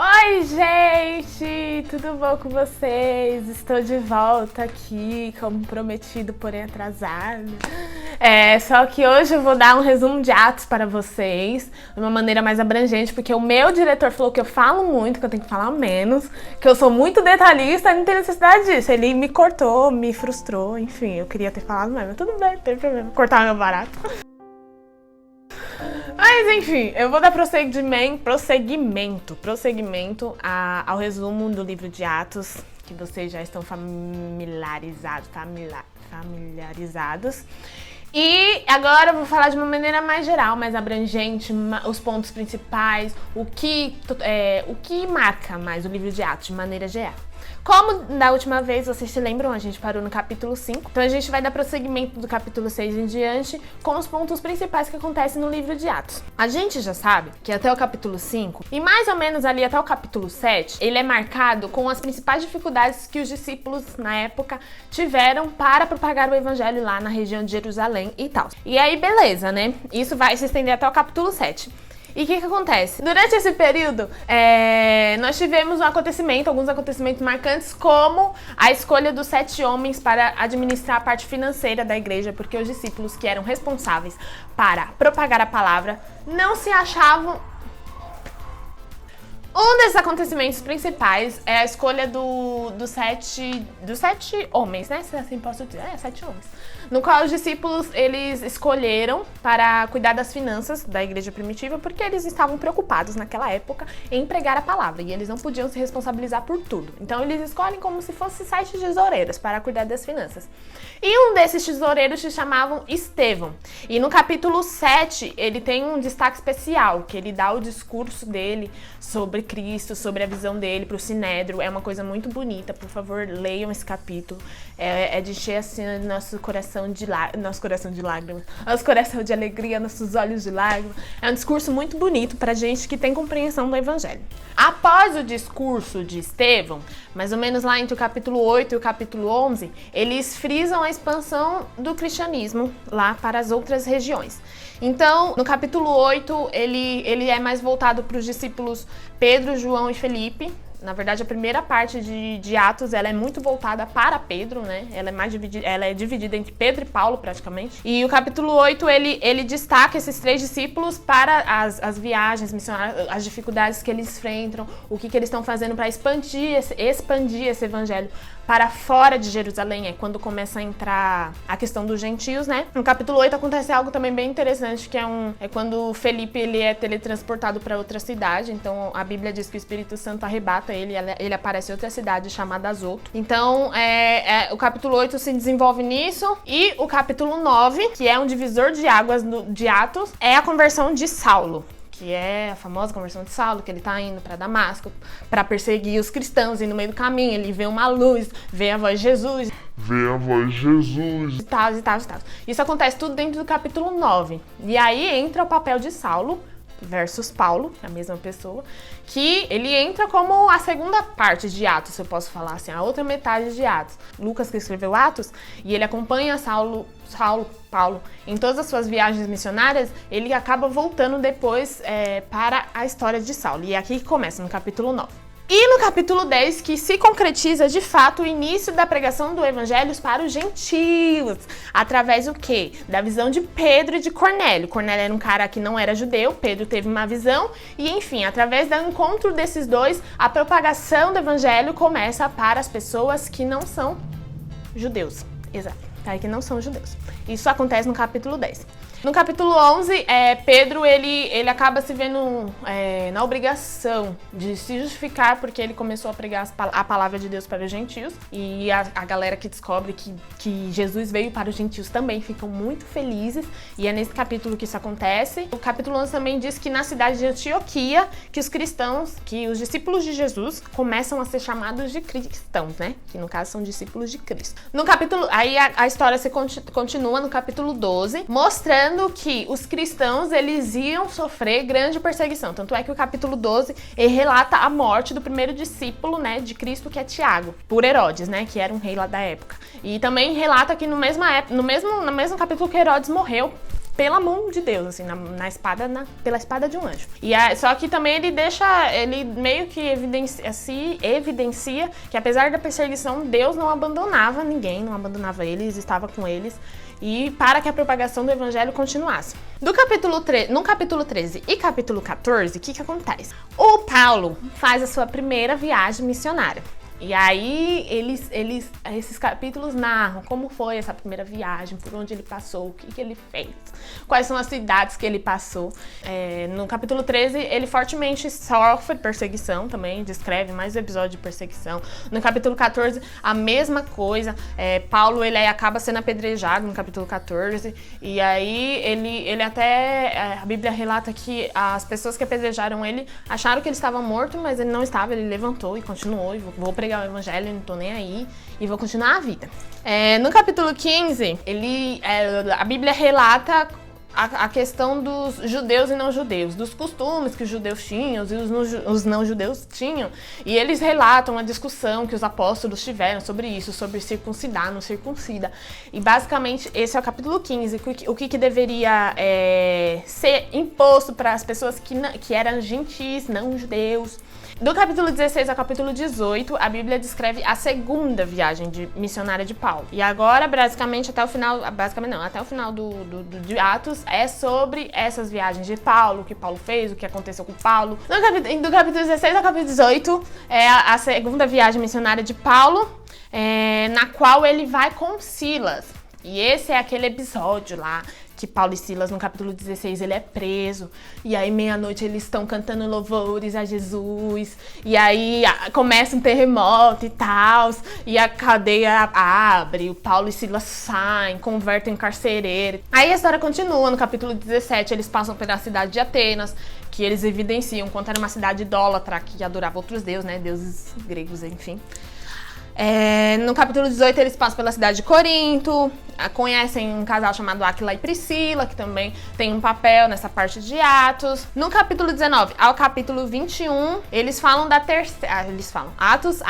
Oi, gente! Tudo bom com vocês? Estou de volta aqui, como prometido, porém atrasado. Só que hoje eu vou dar um resumo de Atos para vocês, de uma maneira mais abrangente, porque o meu diretor falou que eu falo muito, que eu tenho que falar menos, que eu sou muito detalhista e não tem necessidade disso. Ele me cortou, me frustrou, enfim, eu queria ter falado mais, mas tudo bem, não tem problema. Cortar meu barato. Mas enfim, eu vou dar prosseguimento ao resumo do livro de Atos, que vocês já estão familiarizados. E agora eu vou falar de uma maneira mais geral, mais abrangente, os pontos principais, o que marca mais o livro de Atos de maneira geral. Como da última vez, vocês se lembram, a gente parou no capítulo 5, então a gente vai dar prosseguimento do capítulo 6 em diante com os pontos principais que acontecem no livro de Atos. A gente já sabe que até o capítulo 5, e mais ou menos ali até o capítulo 7, ele é marcado com as principais dificuldades que os discípulos na época tiveram para propagar o evangelho lá na região de Jerusalém e tal. E aí, beleza, né? Isso vai se estender até o capítulo 7. E o que acontece? Durante esse período, nós tivemos alguns acontecimentos marcantes, como a escolha dos 7 homens para administrar a parte financeira da igreja, porque os discípulos que eram responsáveis para propagar a palavra não se achavam. Um desses acontecimentos principais é a escolha dos sete homens, né? Se assim posso dizer. 7 homens. No qual os discípulos, eles escolheram para cuidar das finanças da igreja primitiva, porque eles estavam preocupados naquela época em pregar a palavra, e eles não podiam se responsabilizar por tudo. Então eles escolhem como se fossem 7 tesoureiros para cuidar das finanças. E um desses tesoureiros se chamavam Estevão. E no capítulo 7, ele tem um destaque especial, que ele dá o discurso dele sobre Cristo, sobre a visão dele para o Sinédrio. É uma coisa muito bonita, por favor, leiam esse capítulo. É de encher assim nosso coração de lágrimas, nosso coração de alegria, nossos olhos de lágrimas. É um discurso muito bonito para gente que tem compreensão do evangelho. Após o discurso de Estevão, mais ou menos lá entre o capítulo 8 e o capítulo 11, eles frisam a expansão do cristianismo lá para as outras regiões. Então, no capítulo 8, ele é mais voltado para os discípulos Pedro, João e Felipe. Na verdade, a primeira parte de Atos, ela é muito voltada para Pedro, né? Ela é dividida entre Pedro e Paulo, praticamente. E o capítulo 8, ele destaca esses 3 discípulos para as viagens missionárias, as dificuldades que eles enfrentam, o que eles estão fazendo para expandir esse evangelho para fora de Jerusalém. É quando começa a entrar a questão dos gentios, né? No capítulo 8 acontece algo também bem interessante, que é quando Felipe ele é teletransportado para outra cidade. Então a Bíblia diz que o Espírito Santo arrebata ele aparece em outra cidade chamada Azoto. Então o capítulo 8 se desenvolve nisso, e o capítulo 9, que é um divisor de águas de Atos, é a conversão de Saulo, que é a famosa conversão de Saulo, que ele tá indo para Damasco para perseguir os cristãos, e no meio do caminho ele vê uma luz, vê a voz de Jesus. E tal. Isso acontece tudo dentro do capítulo 9. E aí entra o papel de Saulo versus Paulo, a mesma pessoa, que ele entra como a segunda parte de Atos, se eu posso falar assim, a outra metade de Atos. Lucas, que escreveu Atos, e ele acompanha Paulo, em todas as suas viagens missionárias, ele acaba voltando depois para a história de Saulo. E é aqui que começa, no capítulo 9. E no capítulo 10, que se concretiza de fato o início da pregação do evangelho para os gentios, através do quê? Da visão de Pedro e de Cornélio. Cornélio era um cara que não era judeu, Pedro teve uma visão, e enfim, através do encontro desses dois, a propagação do evangelho começa para as pessoas que não são judeus. Exato, que não são judeus. Isso acontece no capítulo 10. No capítulo 11, Pedro ele acaba se vendo na obrigação de se justificar, porque ele começou a pregar a palavra de Deus para os gentios, e a galera que descobre que Jesus veio para os gentios também ficam muito felizes, e é nesse capítulo que isso acontece. O capítulo 11 também diz que na cidade de Antioquia, que os discípulos de Jesus começam a ser chamados de cristãos, né? Que no caso são discípulos de Cristo. No capítulo, aí a história se continua no capítulo 12, mostrando que os cristãos, eles iam sofrer grande perseguição. Tanto é que o capítulo 12, ele relata a morte do primeiro discípulo, né, de Cristo, que é Tiago, por Herodes, né, que era um rei lá da época. E também relata que no mesmo capítulo que Herodes morreu, pela mão de Deus, assim, pela espada de um anjo. Só que também ele meio que evidencia que apesar da perseguição, Deus não abandonava ninguém, não abandonava eles, estava com eles, e para que a propagação do evangelho continuasse. No capítulo 13 e capítulo 14, o que acontece? O Paulo faz a sua primeira viagem missionária. E aí, esses capítulos narram como foi essa primeira viagem, por onde ele passou, o que ele fez, quais são as cidades que ele passou. No capítulo 13, ele fortemente sofre perseguição também, descreve mais um episódio de perseguição. No capítulo 14, a mesma coisa. Paulo, ele acaba sendo apedrejado no capítulo 14. E aí, ele até... a Bíblia relata que as pessoas que apedrejaram ele acharam que ele estava morto, mas ele não estava, ele levantou e continuou, e vou pregar o evangelho, não tô nem aí, e vou continuar a vida. No capítulo 15, a Bíblia relata a questão dos judeus e não judeus, dos costumes que os judeus tinham e os não judeus tinham, e eles relatam a discussão que os apóstolos tiveram sobre isso, sobre circuncidar, não circuncida, e basicamente esse é o capítulo 15, o que deveria ser imposto para as pessoas que eram gentis, não judeus. Do capítulo 16 ao capítulo 18, a Bíblia descreve a segunda viagem missionária de Paulo. E agora, basicamente, até o final de Atos, é sobre essas viagens de Paulo, o que Paulo fez, o que aconteceu com Paulo. Do capítulo 16 ao capítulo 18, é a segunda viagem missionária de Paulo, na qual ele vai com Silas. E esse é aquele episódio lá, que Paulo e Silas, no capítulo 16, ele é preso, e aí meia-noite eles estão cantando louvores a Jesus, e aí começa um terremoto e tal, e a cadeia abre, o Paulo e Silas saem, convertem em carcereiro. Aí a história continua, no capítulo 17, eles passam pela cidade de Atenas, que eles evidenciam quanto era uma cidade idólatra, que adorava outros deuses, né, deuses gregos, enfim. No capítulo 18, eles passam pela cidade de Corinto, conhecem um casal chamado Áquila e Priscila, que também tem um papel nessa parte de Atos. No capítulo 19 ao capítulo 21, eles falam da terceira... Eles falam Atos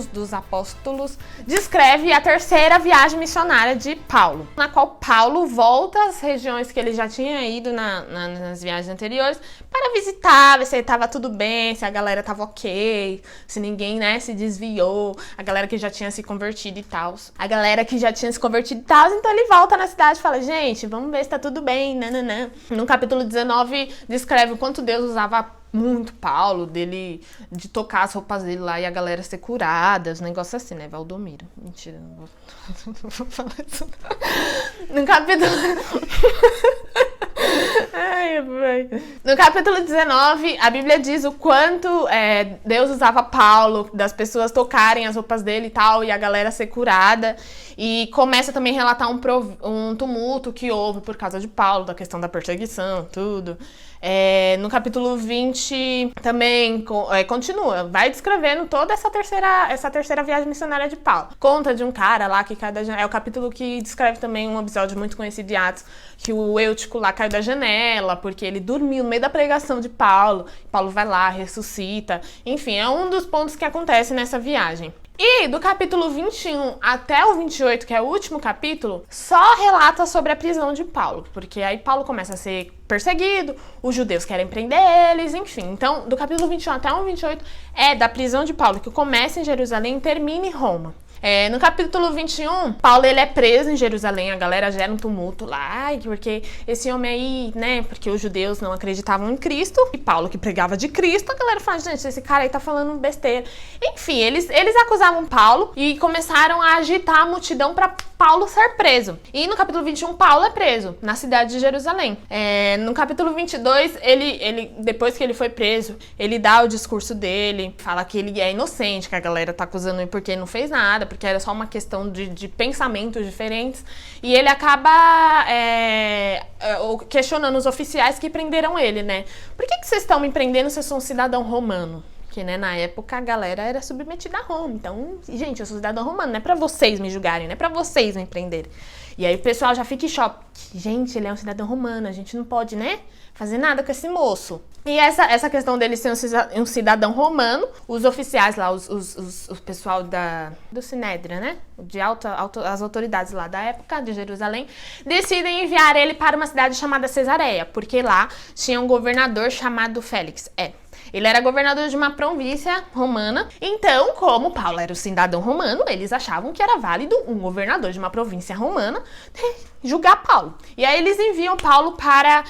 dos Apóstolos, descreve a terceira viagem missionária de Paulo, na qual Paulo volta às regiões que ele já tinha ido nas viagens anteriores para visitar, ver se estava tudo bem, se a galera estava ok, se ninguém, né, se desviou, a galera que já tinha se convertido e tal. Então ele volta na cidade e fala, gente, vamos ver se tá tudo bem, nananã. No capítulo 19, descreve o quanto Deus usava muito Paulo, de tocar as roupas dele lá e a galera ser curada, os negócios assim, né, Valdomiro. Mentira, não vou falar isso. No capítulo... No capítulo 19, a Bíblia diz o quanto Deus usava Paulo, das pessoas tocarem as roupas dele e tal, e a galera ser curada. E começa também a relatar um tumulto que houve por causa de Paulo, da questão da perseguição, tudo. No capítulo 20 também continua, vai descrevendo toda essa terceira viagem missionária de Paulo. Conta de um cara lá que caiu da janela. É o capítulo que descreve também um episódio muito conhecido de Atos, que o Eutico lá caiu da janela, porque ele dormiu no meio da pregação de Paulo. Paulo vai lá, ressuscita. Enfim, é um dos pontos que acontece nessa viagem. E do capítulo 21 até o 28, que é o último capítulo, só relata sobre a prisão de Paulo, porque aí Paulo começa a ser perseguido, os judeus querem prender eles, enfim. Então, do capítulo 21 até o 28 é da prisão de Paulo, que começa em Jerusalém e termina em Roma. No capítulo 21, Paulo ele é preso em Jerusalém, a galera gera um tumulto lá, porque esse homem aí, né, porque os judeus não acreditavam em Cristo, e Paulo que pregava de Cristo, a galera fala, gente, esse cara aí tá falando besteira. Enfim, eles acusavam Paulo e começaram a agitar a multidão para Paulo ser preso. E no capítulo 21, Paulo é preso na cidade de Jerusalém. No capítulo 22, ele depois que ele foi preso, ele dá o discurso dele, fala que ele é inocente, que a galera tá acusando ele porque ele não fez nada, porque era só uma questão de pensamentos diferentes, e ele acaba questionando os oficiais que prenderam ele, né? Por que vocês estão me prendendo se eu sou um cidadão romano? Porque, né, na época a galera era submetida a Roma, então, gente, eu sou cidadão romano, não é pra vocês me julgarem, não é pra vocês me prenderem. E aí o pessoal já fica em choque. Gente, ele é um cidadão romano, a gente não pode, né, fazer nada com esse moço. E essa questão dele ser um cidadão romano, os oficiais lá, o pessoal do Sinédrio, né? As autoridades lá da época de Jerusalém, decidem enviar ele para uma cidade chamada Cesareia, porque lá tinha um governador chamado Félix. Ele era governador de uma província romana. Então, como Paulo era um cidadão romano, eles achavam que era válido um governador de uma província romana julgar Paulo. E aí eles enviam Paulo para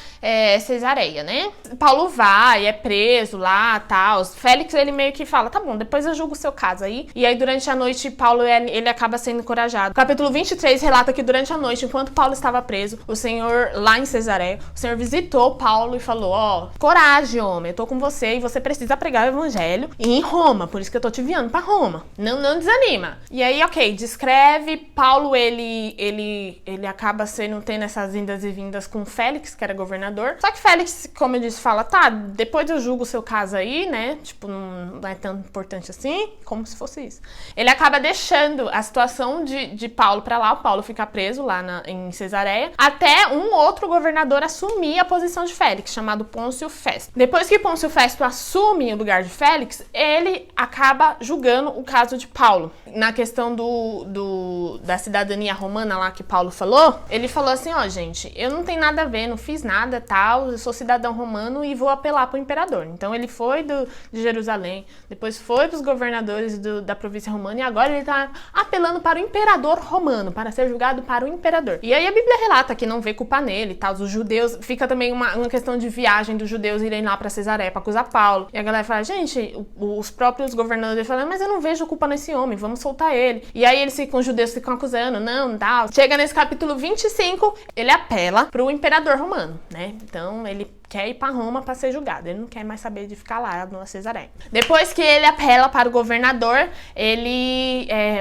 Cesareia, né? Paulo vai, é preso lá, tal. Félix, ele meio que fala, tá bom, depois eu julgo o seu caso aí. E aí durante a noite, Paulo, ele acaba sendo encorajado. O capítulo 23 relata que durante a noite, enquanto Paulo estava preso, o Senhor, lá em Cesareia, o Senhor visitou Paulo e falou, coragem, homem, eu tô com você e você precisa pregar o evangelho em Roma, por isso que eu tô te enviando pra Roma. Não desanima. E aí, ok, descreve, Paulo, ele acaba tendo essas indas e vindas com Félix, que era governador. Só que Félix, como eu disse, fala, tá, depois eu julgo o seu caso aí, né? Tipo, não é tão importante assim, como se fosse isso. Ele acaba deixando a situação de Paulo pra lá, o Paulo fica preso lá em Cesareia, até um outro governador assumir a posição de Félix, chamado Pôncio Festo. Depois que Pôncio Festo assume o lugar de Félix, ele acaba julgando o caso de Paulo. Na questão da cidadania romana lá que Paulo falou, ele falou assim, gente, eu não tenho nada a ver, não fiz nada, tal, eu sou cidadão romano e vou apelar pro imperador. Então ele foi de Jerusalém, depois foi pros governadores da província romana e agora ele tá apelando para o imperador romano, para ser julgado para o imperador. E aí a Bíblia relata que não vê culpa nele, tal, os judeus, fica também uma questão de viagem dos judeus irem lá pra Cesareia pra acusar Paulo. E a galera fala, gente, os próprios governadores falam, mas eu não vejo culpa nesse homem, vamos soltar ele. E aí os judeus ficam acusando, não dá. Chega nesse capítulo 25, ele apela pro imperador romano, né? Então ele quer ir para Roma para ser julgado. Ele não quer mais saber de ficar lá na Cesareia. Depois que ele apela para o governador,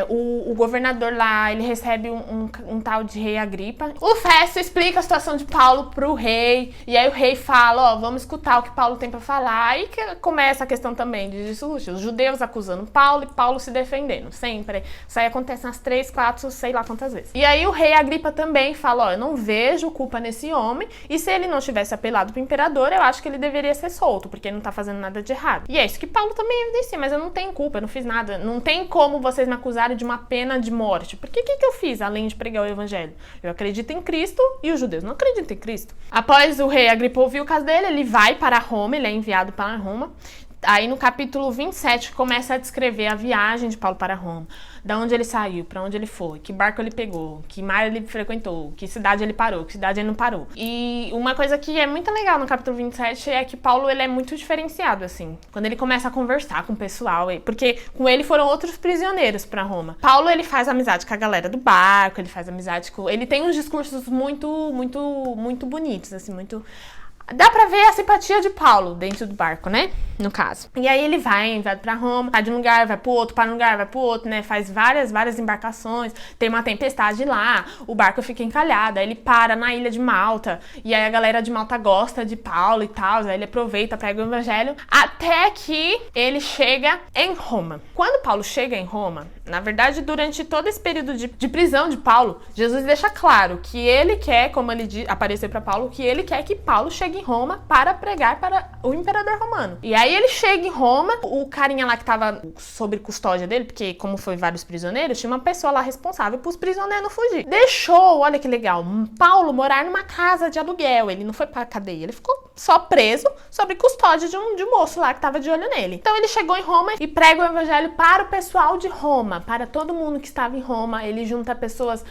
o governador lá, ele recebe um tal de rei Agripa. O Festo explica a situação de Paulo pro rei, e aí o rei fala, vamos escutar o que Paulo tem para falar, e que começa a questão também de discurso. Os judeus acusando Paulo e Paulo se defendendo, sempre. Isso aí acontece umas 3, 4, sei lá quantas vezes. E aí o rei Agripa também fala, eu não vejo culpa nesse homem, e se ele não tivesse apelado pro imperador, eu acho que ele deveria ser solto, porque ele não tá fazendo nada de errado. E é isso que Paulo também evidencia, mas eu não tenho culpa, eu não fiz nada. Não tem como vocês me acusarem de uma pena de morte. Porque o que eu fiz, além de pregar o evangelho? Eu acredito em Cristo e os judeus não acreditam em Cristo. Após o rei Agripa ouvir o caso dele, ele vai para Roma, ele é enviado para Roma. Aí no capítulo 27 começa a descrever a viagem de Paulo para Roma. Da onde ele saiu, para onde ele foi, que barco ele pegou, que mar ele frequentou, que cidade ele parou, que cidade ele não parou. E uma coisa que é muito legal no capítulo 27 é que Paulo, ele é muito diferenciado, assim. Quando ele começa a conversar com o pessoal, porque com ele foram outros prisioneiros para Roma. Paulo, ele faz amizade com a galera do barco, ele faz amizade com... Ele tem uns discursos muito bonitos, assim, muito... Dá pra ver a simpatia de Paulo dentro do barco, né? No caso. E aí ele vai, enviado pra Roma, vai de um lugar, vai pro outro, para um lugar, vai pro outro, né? Faz várias embarcações, tem uma tempestade lá, o barco fica encalhado, aí ele para na ilha de Malta, e aí a galera de Malta gosta de Paulo e tal, aí ele aproveita, prega o evangelho, até que ele chega em Roma. Quando Paulo chega em Roma, na verdade, durante todo esse período de prisão de Paulo, Jesus deixa claro que ele quer, como ele apareceu pra Paulo, que ele quer que Paulo chegue em Roma para pregar para o imperador romano. E aí ele chega em Roma, o carinha lá que tava sob custódia dele, porque como foi vários prisioneiros, tinha uma pessoa lá responsável pros prisioneiros não fugir. Deixou, olha que legal, Paulo morar numa casa de aluguel, ele não foi pra cadeia, ele ficou só preso sob custódia de um moço lá que tava de olho nele. Então ele chegou em Roma e prega o evangelho para o pessoal de Roma, para todo mundo que estava em Roma. Ele junta pessoas,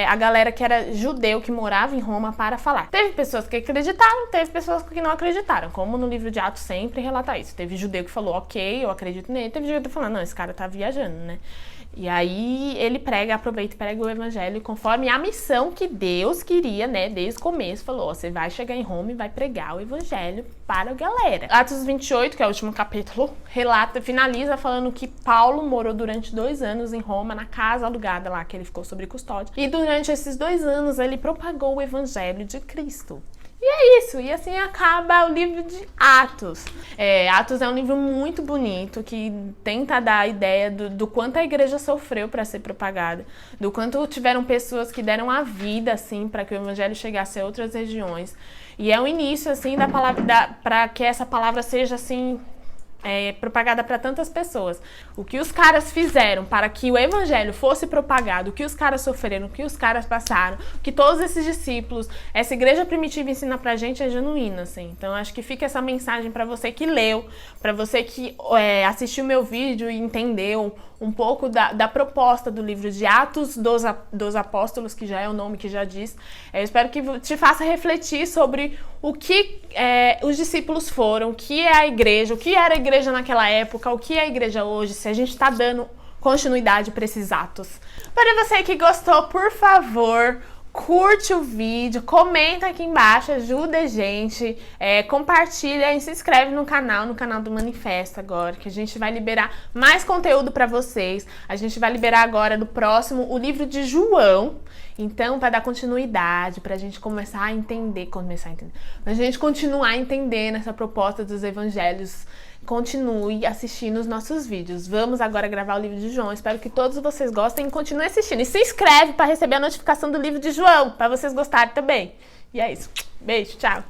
a galera que era judeu, que morava em Roma, para falar. Teve pessoas que acreditaram, teve pessoas que não acreditaram, como no livro de Atos sempre relata isso. Teve judeu que falou, ok, eu acredito nele, teve judeu que falou, não, esse cara tá viajando, né? E aí ele aproveita e prega o evangelho conforme a missão que Deus queria, né, desde o começo. Falou, você vai chegar em Roma e vai pregar o evangelho para a galera. Atos 28, que é o último capítulo, finaliza falando que Paulo morou durante 2 anos em Roma, na casa alugada lá, que ele ficou sob custódia. E durante esses 2 anos ele propagou o evangelho de Cristo. E é isso, e assim acaba o livro de Atos. Atos é um livro muito bonito, que tenta dar a ideia do quanto a igreja sofreu para ser propagada, do quanto tiveram pessoas que deram a vida, assim, para que o evangelho chegasse a outras regiões. E é o início, assim, da palavra, para que essa palavra seja, assim, propagada para tantas pessoas. O que os caras fizeram para que o evangelho fosse propagado, o que os caras sofreram, o que os caras passaram, o que todos esses discípulos, essa igreja primitiva ensina pra gente é genuína, assim. Então acho que fica essa mensagem para você que leu, para você que assistiu meu vídeo e entendeu um pouco da proposta do livro de Atos dos Apóstolos, que já é o nome que já diz. Eu espero que te faça refletir sobre o que os discípulos foram, o que é a igreja, o que era a igreja naquela época, o que é a igreja hoje, se a gente está dando continuidade para esses atos. Para você que gostou, por favor, curte o vídeo, comenta aqui embaixo, ajuda a gente, compartilha e se inscreve no canal do Manifesto agora, que a gente vai liberar mais conteúdo para vocês. A gente vai liberar agora no próximo o livro de João, então para dar continuidade, para a gente começar a entender, a gente continuar entendendo essa proposta dos evangelhos. Continue assistindo os nossos vídeos. Vamos agora gravar o livro de João. Espero que todos vocês gostem e continuem assistindo. E se inscreve para receber a notificação do livro de João, para vocês gostarem também. E é isso. Beijo, tchau.